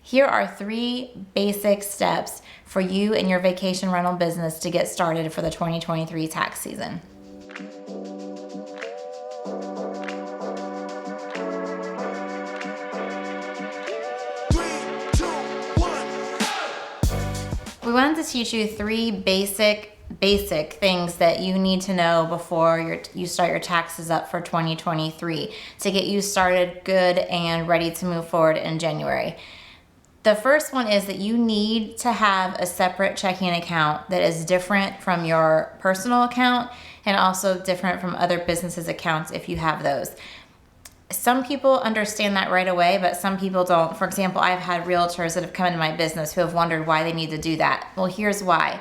Here are 3 basic steps for you and your vacation rental business to get started for the 2023 tax season. We wanted to teach you 3 basic things that you need to know before you start your taxes up for 2023 to get you started good and ready to move forward in January. The first one is that you need to have a separate checking account that is different from your personal account and also different from other businesses' accounts if you have those. Some people understand that right away, but some people don't. For example, I've had realtors that have come into my business who have wondered why they need to do that. Well, here's why.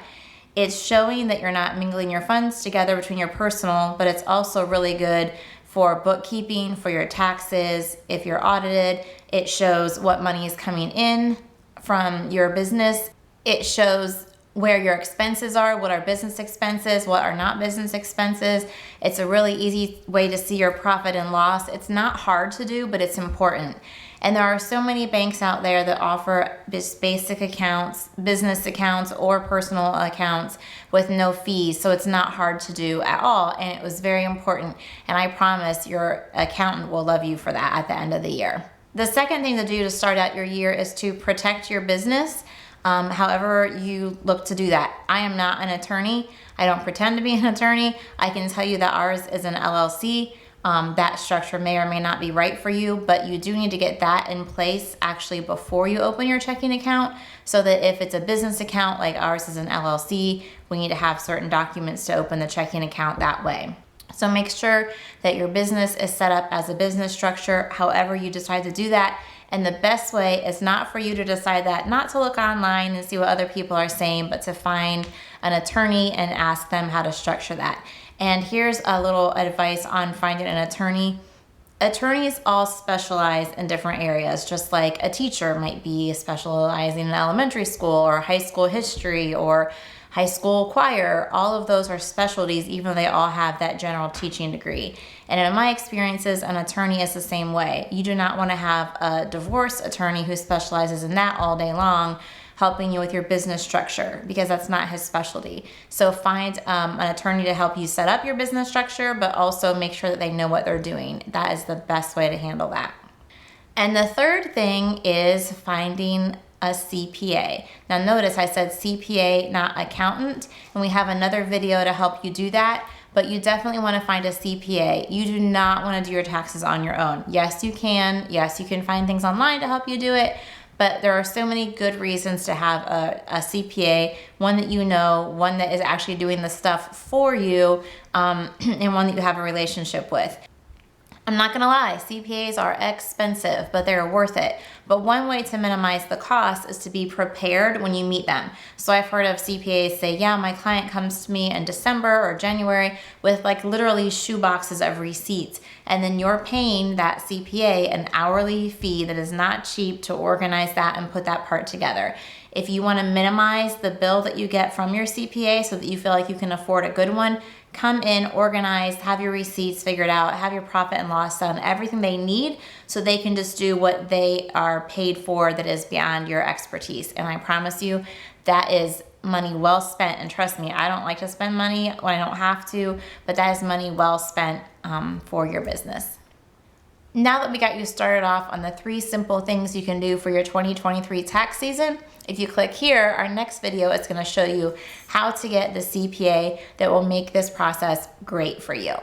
It's showing that you're not mingling your funds together between your personal, but it's also really good for bookkeeping, for your taxes. If you're audited, it shows what money is coming in from your business. It shows where your expenses are, what are business expenses, what are not business expenses. It's a really easy way to see your profit and loss. It's not hard to do, but it's important. And there are so many banks out there that offer just basic accounts, business accounts, or personal accounts with no fees. So it's not hard to do at all. And it was very important. And I promise your accountant will love you for that at the end of the year. The second thing to do to start out your year is to protect your business. However you look to do that. I am not an attorney. I don't pretend to be an attorney. I can tell you that ours is an LLC. That structure may or may not be right for you, but you do need to get that in place actually before you open your checking account, so that if it's a business account like ours is an LLC, we need to have certain documents to open the checking account that way. So make sure that your business is set up as a business structure, however you decide to do that. And the best way is not for you to decide that, not to look online and see what other people are saying, but to find an attorney and ask them how to structure that. And here's a little advice on finding an attorney. Attorneys all specialize in different areas, just like a teacher might be specializing in elementary school or high school history or high school choir. All of those are specialties, even though they all have that general teaching degree. And in my experiences, an attorney is the same way. You do not want to have a divorce attorney who specializes in that all day long, helping you with your business structure, because that's not his specialty. So find an attorney to help you set up your business structure, but also make sure that they know what they're doing. That is the best way to handle that. And the third thing is finding a CPA. Now notice I said CPA, not accountant, and we have another video to help you do that, but you definitely want to find a CPA. You do not want to do your taxes on your own. Yes, you can. Yes, you can find things online to help you do it, but there are so many good reasons to have a CPA, one that you know, one that is actually doing the stuff for you, and one that you have a relationship with. I'm not gonna lie, CPAs are expensive, but they're worth it. But one way to minimize the cost is to be prepared when you meet them. So I've heard of CPAs say, yeah, my client comes to me in December or January with like literally shoe boxes of receipts. And then you're paying that CPA an hourly fee that is not cheap to organize that and put that part together. If you wanna minimize the bill that you get from your CPA so that you feel like you can afford a good one, come in, organized, have your receipts figured out, have your profit and loss done, everything they need so they can just do what they are paid for that is beyond your expertise. And I promise you, that is money well spent. And trust me, I don't like to spend money when I don't have to, but that is money well spent for your business. Now that we got you started off on the 3 simple things you can do for your 2023 tax season, if you click here, our next video is going to show you how to get the CPA that will make this process great for you.